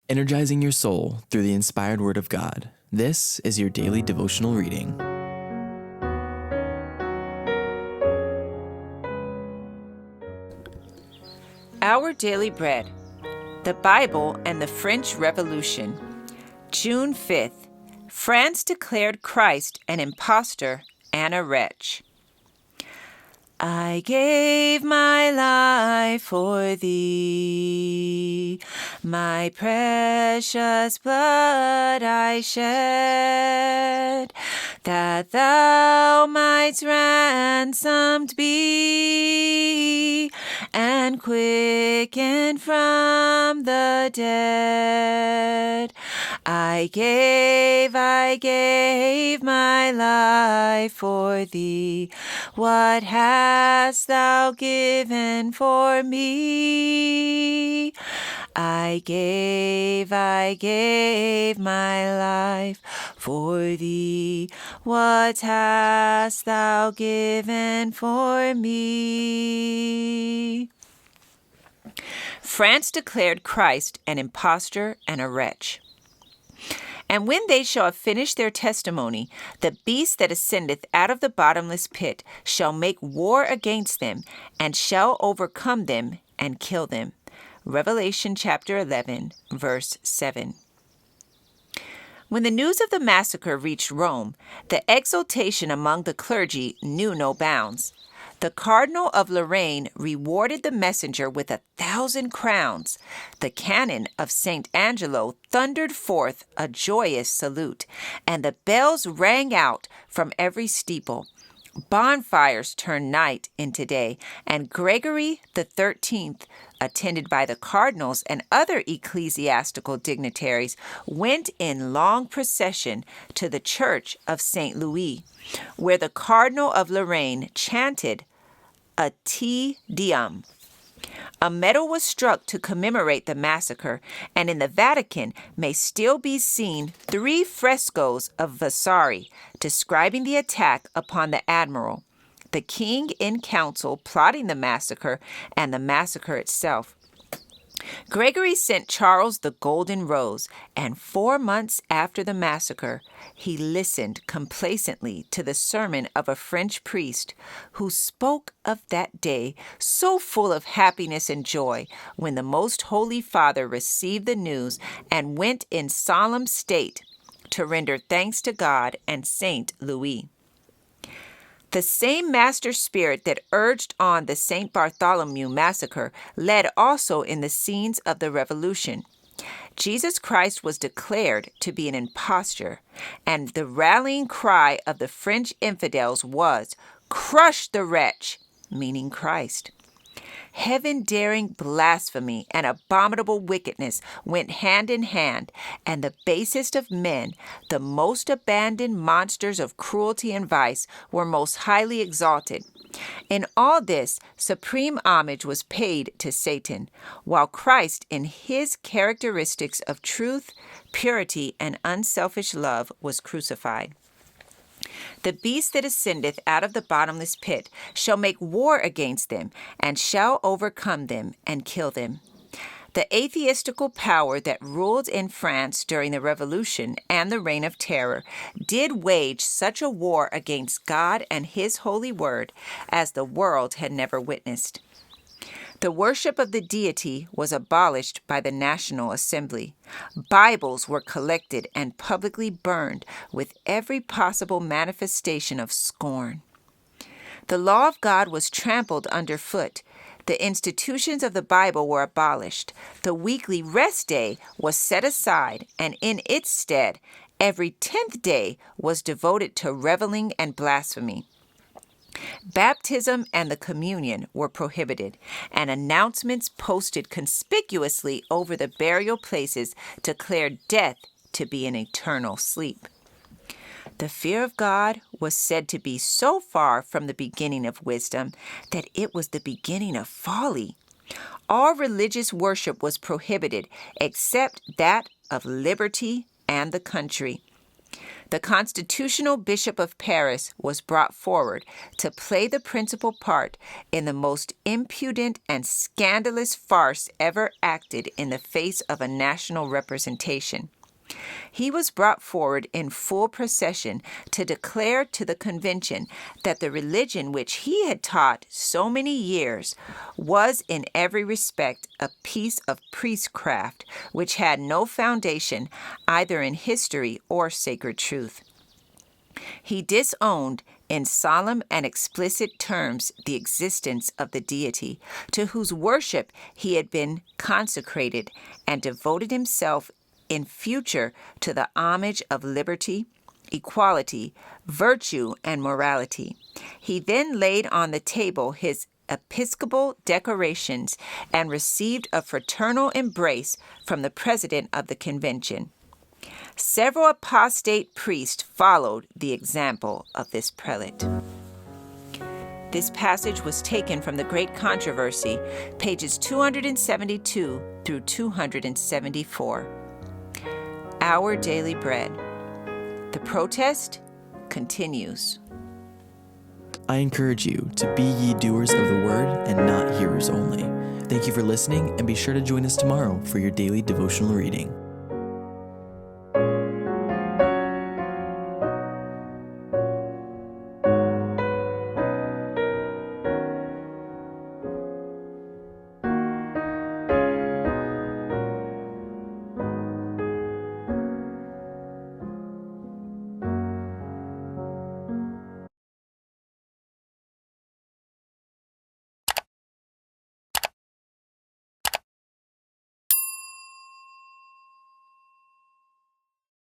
energizing your soul through the inspired Word of God. This is your daily devotional reading. Our Daily Bread, the Bible and the French Revolution, June 5th. France declared Christ an impostor and a wretch. I gave my life for thee, my precious blood I shed, that thou mightst ransomed be, and quickened from the dead. I gave my life for thee. What hast thou given for me? I gave my life for thee. What hast thou given for me? France declared Christ an impostor and a wretch. And when they shall have finished their testimony, the beast that ascendeth out of the bottomless pit shall make war against them, and shall overcome them and kill them. Revelation chapter 11, verse 7. When the news of the massacre reached Rome, the exultation among the clergy knew no bounds. The cardinal of Lorraine rewarded the messenger with 1,000 crowns. The cannon of St. Angelo thundered forth a joyous salute, and the bells rang out from every steeple. Bonfires turned night into day, and Gregory XIII, attended by the cardinals and other ecclesiastical dignitaries, went in long procession to the church of St. Louis, where the cardinal of Lorraine chanted a Te Deum. A medal was struck to commemorate the massacre, and in the Vatican may still be seen 3 frescoes of Vasari describing the attack upon the admiral, the king in council plotting the massacre, and the massacre itself. Gregory sent Charles the Golden Rose, and 4 months after the massacre, he listened complacently to the sermon of a French priest who spoke of that day so full of happiness and joy when the Most Holy Father received the news and went in solemn state to render thanks to God and Saint Louis. The same master spirit that urged on the St. Bartholomew massacre led also in the scenes of the Revolution. Jesus Christ was declared to be an impostor, and the rallying cry of the French infidels was, "Crush the wretch," meaning Christ. Heaven-daring blasphemy and abominable wickedness went hand in hand, and the basest of men, the most abandoned monsters of cruelty and vice, were most highly exalted. In all this, supreme homage was paid to Satan, while Christ, in his characteristics of truth, purity, and unselfish love, was crucified. The beast that ascendeth out of the bottomless pit shall make war against them, and shall overcome them and kill them. The atheistical power that ruled in France during the Revolution and the Reign of Terror did wage such a war against God and His holy word as the world had never witnessed. The worship of the deity was abolished by the National Assembly. Bibles were collected and publicly burned with every possible manifestation of scorn. The law of God was trampled underfoot. The institutions of the Bible were abolished. The weekly rest day was set aside, and in its stead, every 10th day was devoted to reveling and blasphemy. Baptism and the communion were prohibited, and announcements posted conspicuously over the burial places declared death to be an eternal sleep. The fear of God was said to be so far from the beginning of wisdom that it was the beginning of folly. All religious worship was prohibited except that of liberty and the country. The constitutional bishop of Paris was brought forward to play the principal part in the most impudent and scandalous farce ever acted in the face of a national representation. He was brought forward in full procession to declare to the convention that the religion which he had taught so many years was in every respect a piece of priestcraft which had no foundation either in history or sacred truth. He disowned in solemn and explicit terms the existence of the deity to whose worship he had been consecrated, and devoted himself in future to the homage of liberty, equality, virtue, and morality. He then laid on the table his episcopal decorations and received a fraternal embrace from the president of the convention. Several apostate priests followed the example of this prelate. This passage was taken from the Great Controversy, pages 272 through 274. Our Daily Bread. The protest continues. I encourage you to be ye doers of the word and not hearers only. Thank you for listening, and be sure to join us tomorrow for your daily devotional reading.